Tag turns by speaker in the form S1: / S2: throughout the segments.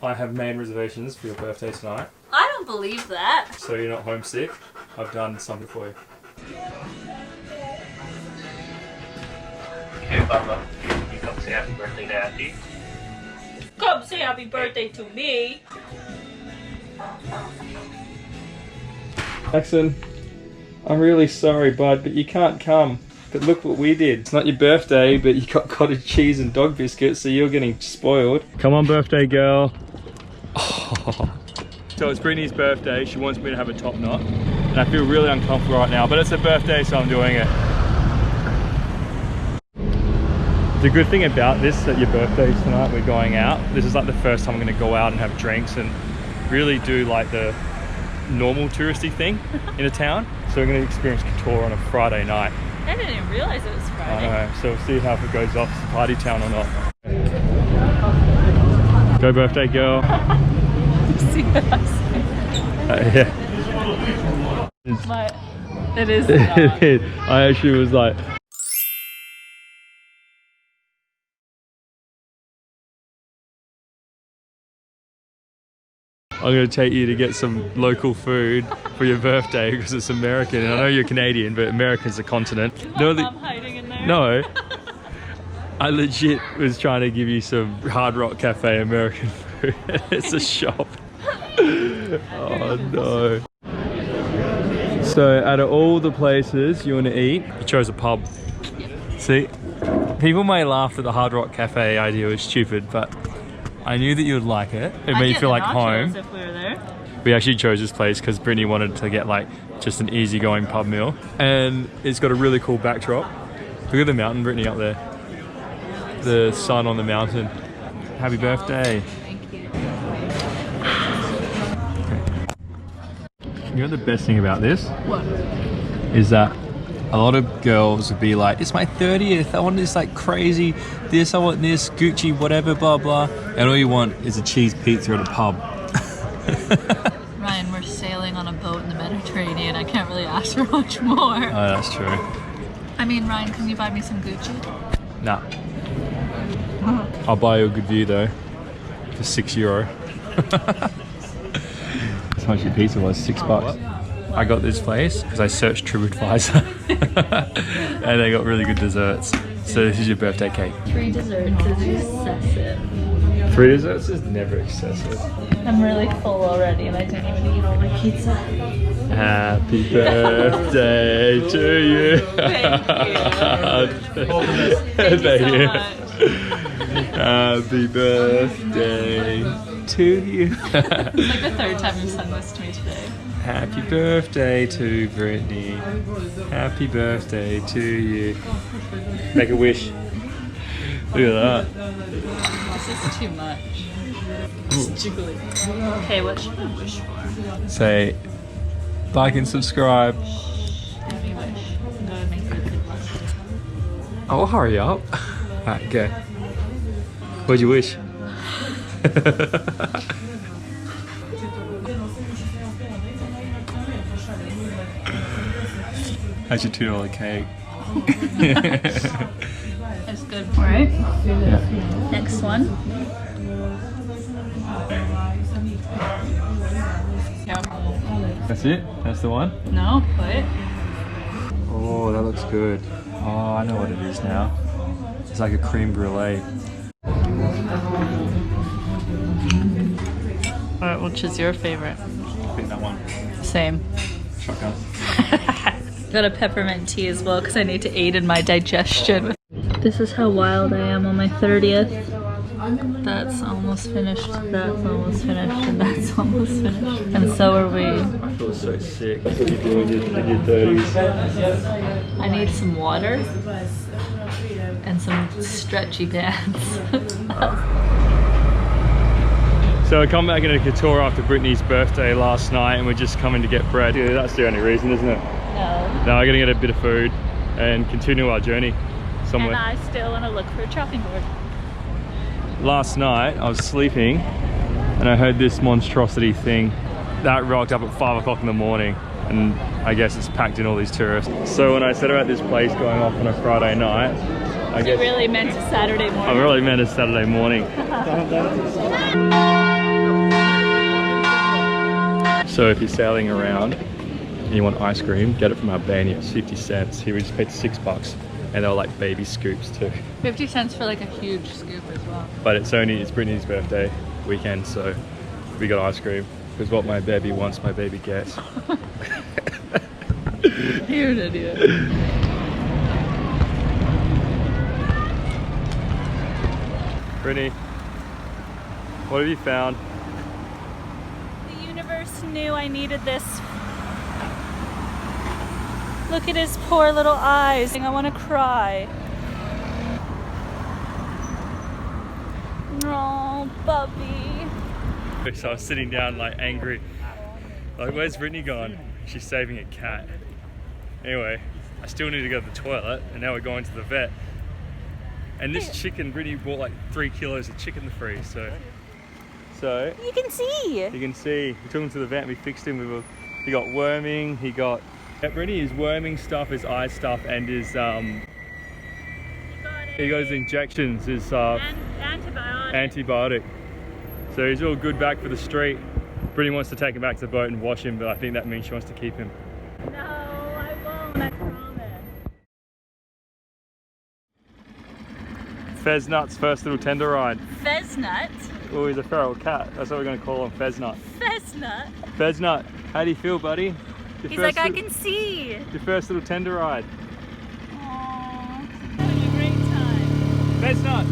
S1: I have made reservations for your birthday tonight.
S2: I don't believe that.
S1: So you're not homesick. I've done something for you.
S3: Okay, Bubba, you come say happy birthday to Auntie.
S2: Come say happy birthday to me.
S1: Jackson, I'm really sorry, bud, but you can't come. But look what we did. It's not your birthday, but you got cottage cheese and dog biscuits, so you're getting spoiled. Come on, birthday girl. Oh. So it's Brittany's birthday. She wants me to have a top knot. And I feel really uncomfortable right now, but it's her birthday, so I'm doing it. The good thing about this, that your birthday is tonight, we're going out. This is like the first time I'm gonna go out and have drinks and really do like the normal touristy thing in a town. So we're gonna experience Kotor on a Friday night.
S2: I didn't even realize it was Friday.
S1: I know, so we'll see how it goes off, party town or not. Go birthday girl.
S2: See what I say?
S1: Yeah.
S2: But it is
S1: It is. I actually was like, I'm going to take you to get some local food for your birthday because it's American. And I know you're Canadian, but America's a continent.
S2: Is my mom hiding in there?
S1: No. I legit was trying to give you some Hard Rock Cafe American food. It's a shop. Oh no. So out of all the places you want to eat, you chose a pub.
S2: Yep.
S1: See? People may laugh that the Hard Rock Cafe idea was stupid, but I knew that you would like it. It made you feel like home.
S2: If we were there.
S1: We actually chose this place because Brittany wanted to get like just an easygoing pub meal. And it's got a really cool backdrop. Look at the mountain, Brittany, up there. The sun on the mountain. Happy birthday.
S2: Thank you.
S1: You know the best thing about this?
S2: What?
S1: Is that a lot of girls would be like, it's my 30th, I want this like crazy, this, I want this, Gucci, whatever, blah, blah. And all you want is a cheese pizza at a pub.
S2: Ryan, we're sailing on a boat in the Mediterranean. I can't really ask for much more.
S1: Oh, that's true.
S2: I mean, Ryan, can you buy me some Gucci?
S1: Nah. I'll buy you a good view though, for €6. How much your pizza was? $6. I got this place because I searched TripAdvisor and they got really good desserts. So this is your birthday cake.
S2: 3 desserts is excessive.
S1: 3 desserts is never excessive.
S2: I'm really full already and I didn't even eat all my pizza.
S1: Happy birthday to you.
S2: Thank you.
S1: Thank
S2: Thank you
S1: you.
S2: so much.
S1: Happy birthday to you.
S2: It's like the 3rd time you've sent this to me today.
S1: Happy birthday to Brittany. Happy birthday to you. Make a wish. Look at that.
S2: This is too much. It's jiggly. Okay, what should I wish for?
S1: Say like and subscribe.
S2: Happy wish. I'm gonna make you good luck.
S1: Oh, hurry up. Alright, go. What'd you wish? How's your $2 cake?
S2: That's good. Alright.
S1: Yeah.
S2: Next one. Yep.
S1: That's it? That's the one?
S2: No, wait.
S1: Oh, that looks good. Oh, I know what it is now. It's like a creme brulee.
S2: Alright, which is your favorite?
S1: I think that one.
S2: Same.
S1: Shotgun.
S2: Got a peppermint tea as well because I need to aid in my digestion. This is how wild I am on my 30th. That's almost finished, that's almost finished, and that's almost finished. And so are we.
S1: I feel so sick. What are you doing in your 30s?
S2: I need some water and some stretchy pants.
S1: So I come back into Kotor after Brittany's birthday last night and we're just coming to get bread. Yeah, that's the only reason, isn't it?
S2: No.
S1: No, we're gonna get a bit of food and continue our journey somewhere.
S2: And I still want to look for a chopping board.
S1: Last night I was sleeping and I heard this monstrosity thing that rocked up at 5 o'clock in the morning, and I guess it's packed in all these tourists. So when I said about this place going off on a Friday night, I guess
S2: You really meant a Saturday morning.
S1: I really meant a Saturday morning. So if you're sailing around and you want ice cream, get it from Albania. It's 50 cents. Here we just paid $6, and they're like baby scoops too.
S2: 50 cents for like a huge scoop as well.
S1: But it's Brittany's birthday weekend, so we got ice cream. Because what my baby wants, my baby gets.
S2: You're an idiot.
S1: Brittany, what have you found?
S2: The universe knew I needed this. Look at his poor little eyes. I want to cry. Oh, puppy.
S1: So I was sitting down like angry. Like, where's Brittany gone? She's saving a cat. Anyway, I still need to go to the toilet, and now we're going to the vet. And this chicken, Brittany bought like 3 kilos of chicken to freeze, so
S2: You can see.
S1: you can see, we took him to the vet and we fixed him. He got worming, Brittany, his worming stuff, his eye stuff, and his he got his injections, his antibiotic. So he's all good back for the street. Brittany wants to take him back to the boat and wash him, but I think that means she wants to keep him.
S2: No, I won't. I promise.
S1: Feznut's first little tender ride.
S2: Feznut?
S1: Oh, he's a feral cat. That's what we're going to call him, Feznut.
S2: Feznut?
S1: Feznut, how do you feel, buddy?
S2: He's like, I can see.
S1: Your first little tender ride.
S2: Aww. Having a great time.
S1: Feznut,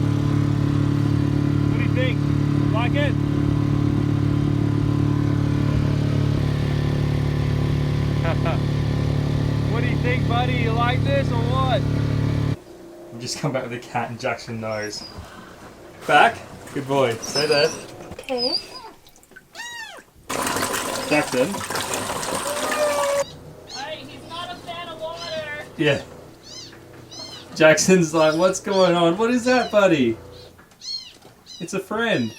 S1: what do you think? Like it? What do you think, buddy? You like this or what? You just come back with a cat and Jackson knows. Back? Good boy. Stay there.
S2: Okay.
S1: Jackson.
S2: Alright, he's not a fan of water.
S1: Yeah. Jackson's like, what's going on? What is that, buddy? It's a friend.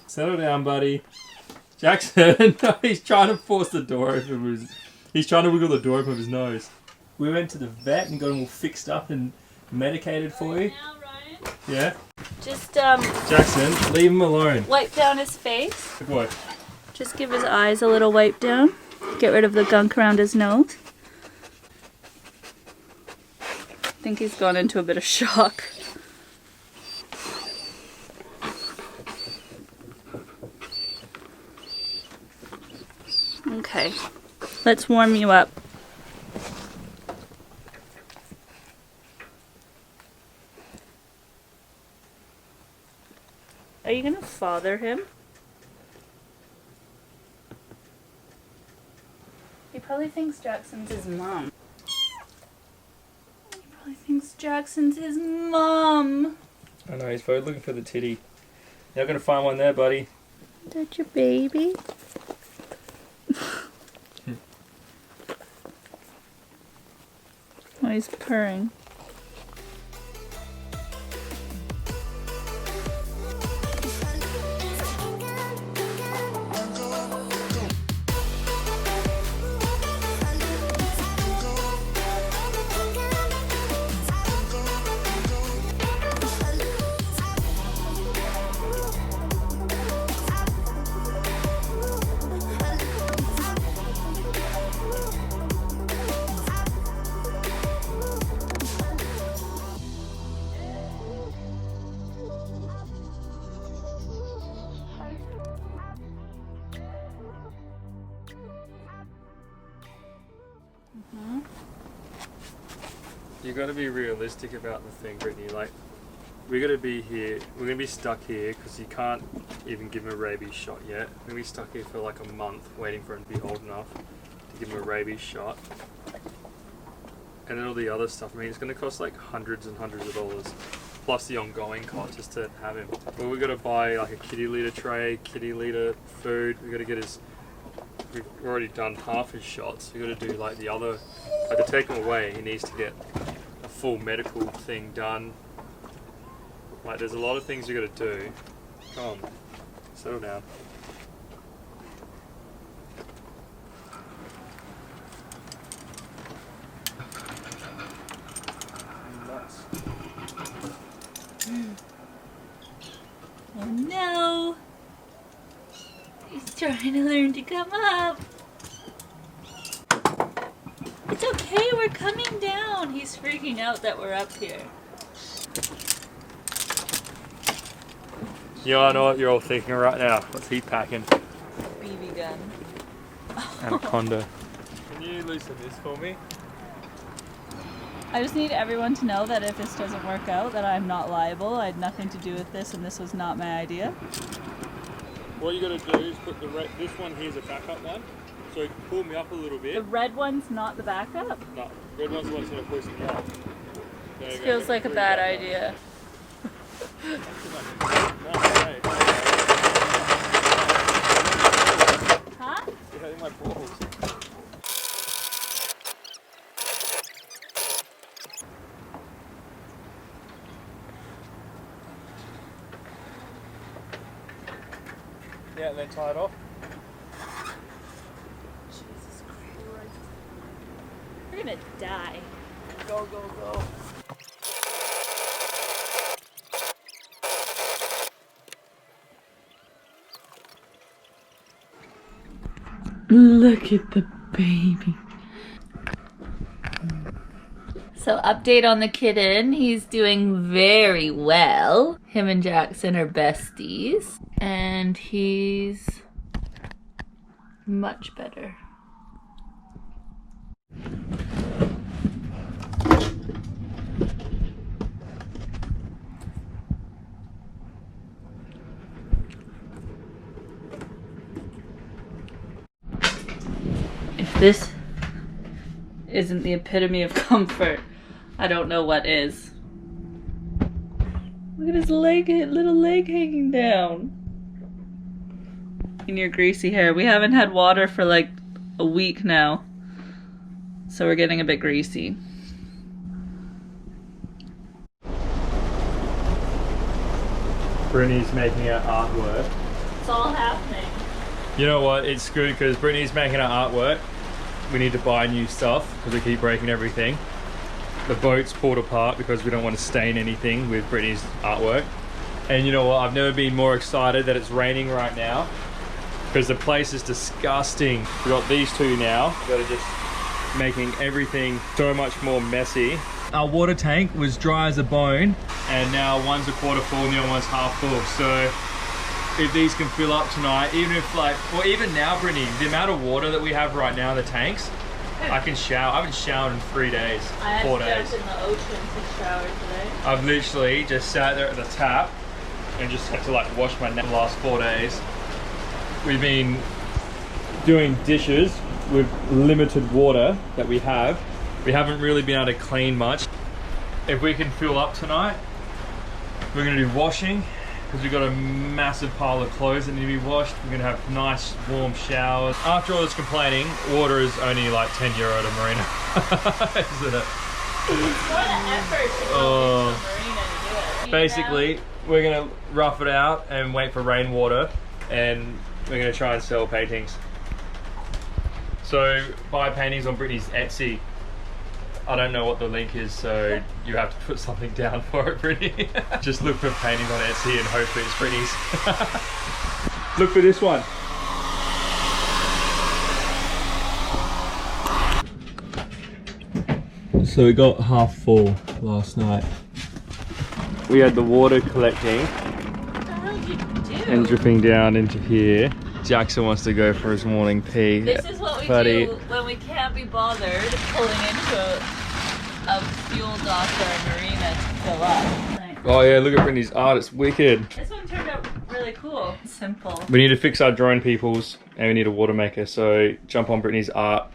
S1: Settle down, buddy. Jackson, he's trying to force the door open. He's trying to wiggle the door open with his nose. We went to the vet and got him all fixed up and medicated for you.
S2: Now, Ryan,
S1: Yeah?
S2: just
S1: Jackson, leave him alone.
S2: wipe down his face.
S1: Good boy.
S2: Just give his eyes a little wipe down. Get rid of the gunk around his nose. I think he's gone into a bit of shock. Okay, let's warm you up. Are you gonna father him? He probably thinks Jackson's his mom. He probably thinks Jackson's his mom.
S1: I know, he's probably looking for the titty. You're not going to find one there, buddy.
S2: Is that your baby? Oh, he's purring.
S1: You got to be realistic about the thing, Brittany. Like, we're going to be here, we're going to be stuck here because you can't even give him a rabies shot yet. We're going to be stuck here for like a month waiting for him to be old enough to give him a rabies shot. And then all the other stuff. I mean, it's going to cost like hundreds and hundreds of dollars. Plus the ongoing cost just to have him. Well, we've got to buy like a kitty litter tray, kitty litter food. We've got to get his... We've already done half his shots. We've got to do like the other... Like to take him away, he needs to get a full medical thing done. Like there's a lot of things you got to do. Come on, settle down. Nuts.
S2: Oh no! He's trying to learn to come up. It's okay, we're coming down. He's freaking out that we're up here.
S1: You know what you're all thinking right now. What's he packing?
S2: BB gun.
S1: Anaconda. Can you loosen this for me?
S2: I just need everyone to know that if this doesn't work out, that I'm not liable. I had nothing to do with this, and this was not my idea.
S1: What you gotta do is put this one here's a backup one. So pull me up a little bit.
S2: The red one's not the backup?
S1: No, red one's the one's gonna push me up.
S2: This feels like a bad idea. Huh?
S1: You're hurting my balls. Yeah, and then tie it off.
S2: Jesus Christ. We're gonna die.
S1: Go, go, go.
S2: Look at the baby. So update on the kitten. He's doing very well. Him and Jackson are besties. And he's much better. If this isn't the epitome of comfort, I don't know what is. Look at his leg, little leg hanging down. In your greasy hair. We haven't had water for like a week now, so we're getting a bit greasy.
S1: Brittny's making her artwork.
S2: It's all happening.
S1: You know what? It's good because Brittny's making her artwork. We need to buy new stuff because we keep breaking everything. The boat's pulled apart because we don't want to stain anything with Brittny's artwork. And you know what? I've never been more excited that it's raining right now because the place is disgusting. We've got these two now that are just making everything so much more messy. Our water tank was dry as a bone and now one's a quarter full and the other one's half full. So if these can fill up tonight, even if like, well even now Brittny, the amount of water that we have right now in the tanks, I can shower. I haven't showered in 3 days, 4 days.
S2: I jumped in the ocean to shower today.
S1: I've literally just sat there at the tap and just had to like wash my neck the last 4 days. We've been doing dishes with limited water that we have. We haven't really been able to clean much. If we can fill up tonight, we're gonna do washing because we've got a massive pile of clothes that need to be washed. We're gonna have nice warm showers. After all this complaining, water is only like €10 at a marina. Isn't it?
S2: It's more the effort to go into a marina to do it.
S1: Basically, we're gonna rough it out and wait for rainwater, and we're gonna try and sell paintings. So buy paintings on Brittny's Etsy. I don't know what the link is, so you have to put something down for it, Brittny. Just look for paintings on Etsy and hopefully it's Brittny's. Look for this one. So we got half full last night. We had the water collecting
S2: What the hell did you do?
S1: and dripping down into here. Jackson wants to go for his morning pee.
S2: This is what we do when we can't be bothered pulling into a fuel dock or a marina to fill up.
S1: Oh yeah, look at Brittny's art, it's wicked.
S2: This one turned out really cool. Simple.
S1: We need to fix our drone peoples and we need a water maker, so jump on Brittny's art.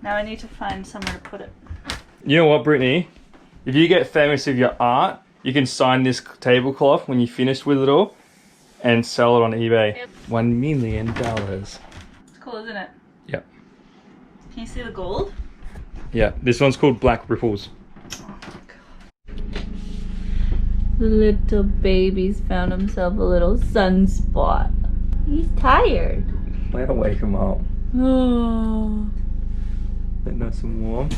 S2: Now I need to find somewhere to put it.
S1: You know what, Brittny? If you get famous with your art, you can sign this tablecloth when you finish with it all and sell it on eBay.
S2: Yep.
S1: $1 million.
S2: It's cool, isn't it?
S1: Yep.
S2: Can you see the gold?
S1: Yeah, this one's called Black Ripples.
S2: Oh God. The little baby's found himself a little sunspot. He's tired.
S1: We gotta wake him up.
S2: Oh.
S1: Get nice and warm.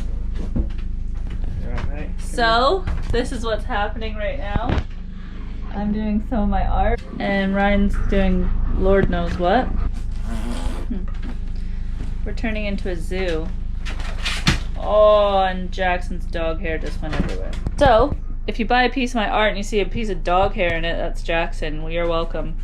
S1: Alright, mate.
S2: So, this is what's happening right now. I'm doing some of my art, and Ryan's doing Lord knows what. We're turning into a zoo. Oh, and Jackson's dog hair just went everywhere. So, if you buy a piece of my art and you see a piece of dog hair in it, that's Jackson. Well, you're welcome.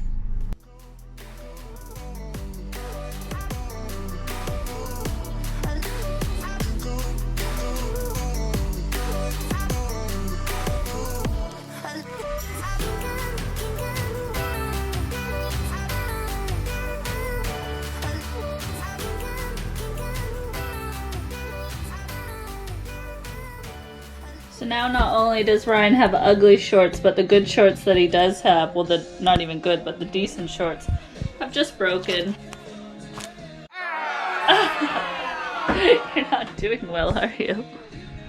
S2: So now not only does Ryan have ugly shorts, but the good shorts that he does have, well, the not even good, but the decent shorts, have just broken. You're not doing well, are you?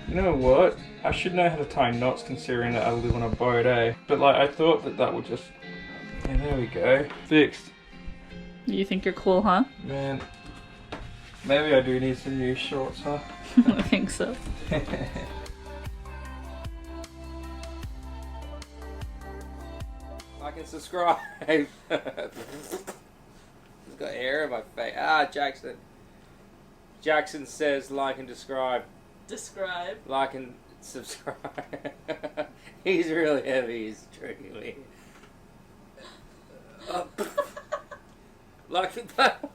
S1: You know what? I should know how to tie knots considering that I live on a boat, eh? But like, I thought that would just... Yeah, there we go. Fixed.
S2: You think you're cool, huh?
S1: Man, maybe I do need some new shorts, huh?
S2: I think so.
S1: Like and subscribe. It's got hair in my face. Ah, Jackson. Jackson says like and describe.
S2: Describe.
S1: Like and subscribe. He's really heavy. He's tricking me. Like that.